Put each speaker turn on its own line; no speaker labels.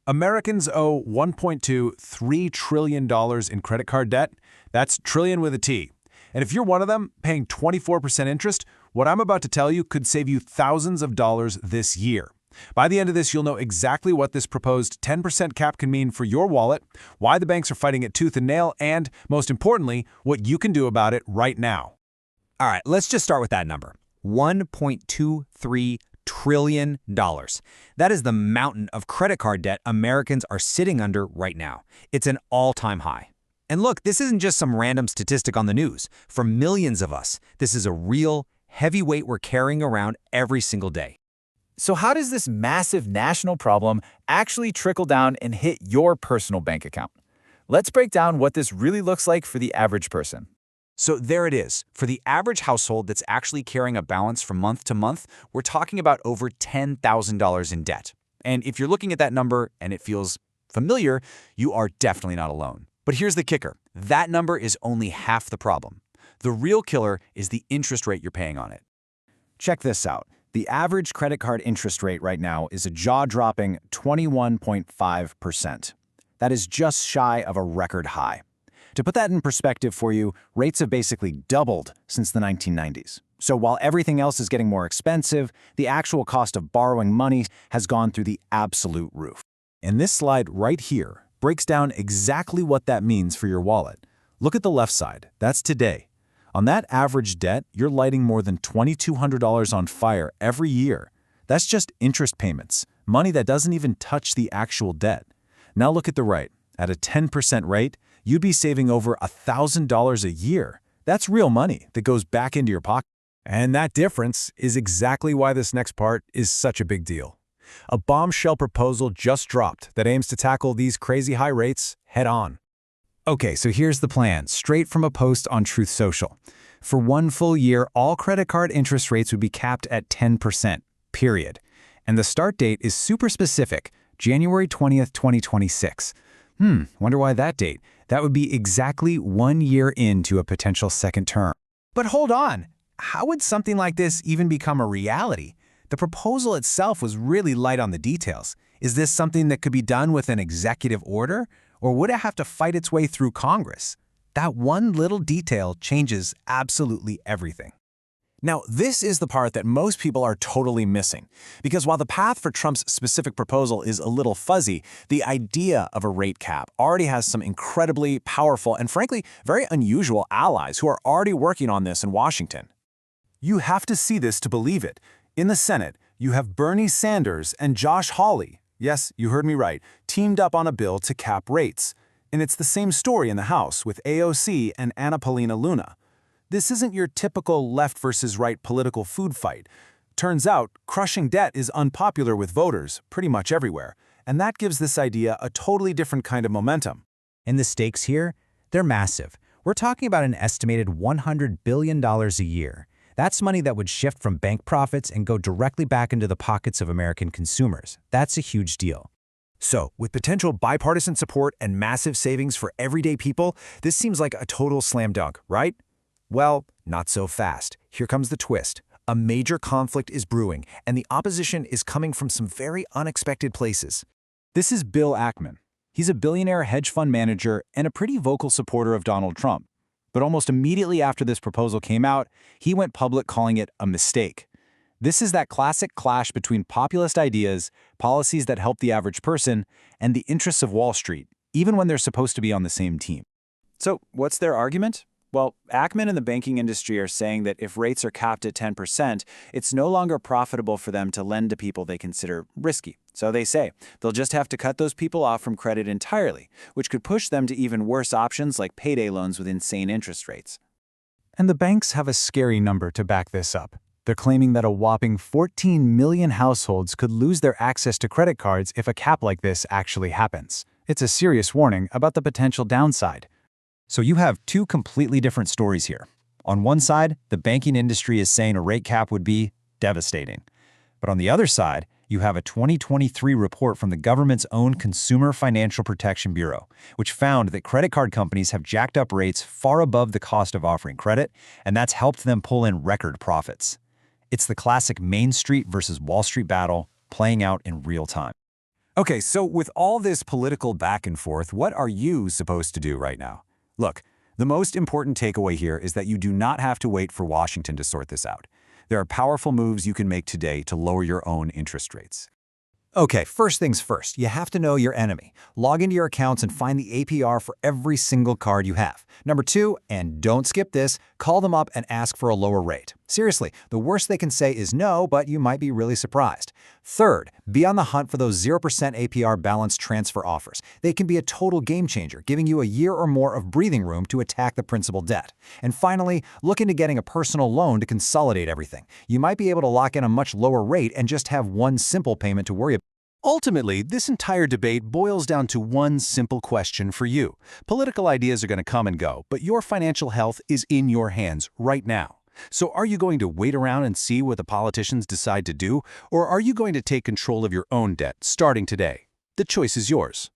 Americans owe $1.23 trillion in credit card debt. That's trillion with a T. And if you're one of them, paying 24% interest, what I'm about to tell you could save you thousands of dollars this year. By the end of this, you'll know exactly what this proposed 10% cap can mean for your wallet, why the banks are fighting it tooth and nail, and, most importantly, what you can do about it right now.
All right, let's just start with that number. $1.23 trillion. That is the mountain of credit card debt Americans are sitting under right now. It's an all-time high. And look, this isn't just some random statistic on the news. For millions of us, this is a real, heavy weight we're carrying around every single day.
So how does this massive national problem actually trickle down and hit your personal bank account? Let's break down what this really looks like for the average person.
So there it is. For the average household that's actually carrying a balance from month to month, we're talking about over $10,000 in debt. And if you're looking at that number and it feels familiar, you are definitely not alone. But here's the kicker. That number is only half the problem. The real killer is the interest rate you're paying on it.
Check this out. The average credit card interest rate right now is a jaw-dropping 21.5%. That is just shy of a record high. To put that in perspective for you, rates have basically doubled since the 1990s. So while everything else is getting more expensive, the actual cost of borrowing money has gone through the absolute roof.
And this slide right here breaks down exactly what that means for your wallet. Look at the left side. That's today. On that average debt, you're lighting more than $2,200 on fire every year. That's just interest payments, money that doesn't even touch the actual debt. Now look at the right. At a 10% rate, you'd be saving over $1,000 a year. That's real money that goes back into your pocket. And that difference is exactly why this next part is such a big deal. A bombshell proposal just dropped that aims to tackle these crazy high rates head-on.
Okay, so here's the plan, straight from a post on Truth Social. For one full year, all credit card interest rates would be capped at 10%, period. And the start date is super specific, January 20th, 2026. Wonder why that date? That would be exactly 1 year into a potential second term.
But hold on, how would something like this even become a reality? The proposal itself was really light on the details. Is this something that could be done with an executive order? Or would it have to fight its way through Congress? That one little detail changes absolutely everything. Now, this is the part that most people are totally missing. Because while the path for Trump's specific proposal is a little fuzzy, the idea of a rate cap already has some incredibly powerful and frankly, very unusual allies who are already working on this in Washington. You have to see this to believe it. In the Senate, you have Bernie Sanders and Josh Hawley, yes, you heard me right, teamed up on a bill to cap rates. And it's the same story in the House with AOC and Anna Paulina Luna. This isn't your typical left versus right political food fight. Turns out, crushing debt is unpopular with voters pretty much everywhere, and that gives this idea a totally different kind of momentum.
And the stakes here? They're massive. We're talking about an estimated $100 billion a year. That's money that would shift from bank profits and go directly back into the pockets of American consumers. That's a huge deal.
So, with potential bipartisan support and massive savings for everyday people, this seems like a total slam dunk, right? Well, not so fast. Here comes the twist. A major conflict is brewing, and the opposition is coming from some very unexpected places. This is Bill Ackman. He's a billionaire hedge fund manager and a pretty vocal supporter of Donald Trump. But almost immediately after this proposal came out, he went public calling it a mistake. This is that classic clash between populist ideas, policies that help the average person, and the interests of Wall Street, even when they're supposed to be on the same team. So, what's their argument? Well, Ackman and the banking industry are saying that if rates are capped at 10%, it's no longer profitable for them to lend to people they consider risky. So they say they'll just have to cut those people off from credit entirely, which could push them to even worse options like payday loans with insane interest rates. And the banks have a scary number to back this up. They're claiming that a whopping 14 million households could lose their access to credit cards if a cap like this actually happens. It's a serious warning about the potential downside.
So you have two completely different stories here. On one side, the banking industry is saying a rate cap would be devastating. But on the other side, you have a 2023 report from the government's own Consumer Financial Protection Bureau, which found that credit card companies have jacked up rates far above the cost of offering credit, and that's helped them pull in record profits. It's the classic Main Street versus Wall Street battle playing out in real time. Okay, so with all this political back and forth, what are you supposed to do right now? Look, the most important takeaway here is that you do not have to wait for Washington to sort this out. There are powerful moves you can make today to lower your own interest rates.
Okay, first things first, you have to know your enemy. Log into your accounts and find the APR for every single card you have. Number 2, and don't skip this, call them up and ask for a lower rate. Seriously, the worst they can say is no, but you might be really surprised. Third, be on the hunt for those 0% APR balance transfer offers. They can be a total game changer, giving you a year or more of breathing room to attack the principal debt. And finally, look into getting a personal loan to consolidate everything. You might be able to lock in a much lower rate and just have one simple payment to worry about.
Ultimately, this entire debate boils down to one simple question for you. Political ideas are going to come and go, but your financial health is in your hands right now. So are you going to wait around and see what the politicians decide to do, or are you going to take control of your own debt starting today? The choice is yours.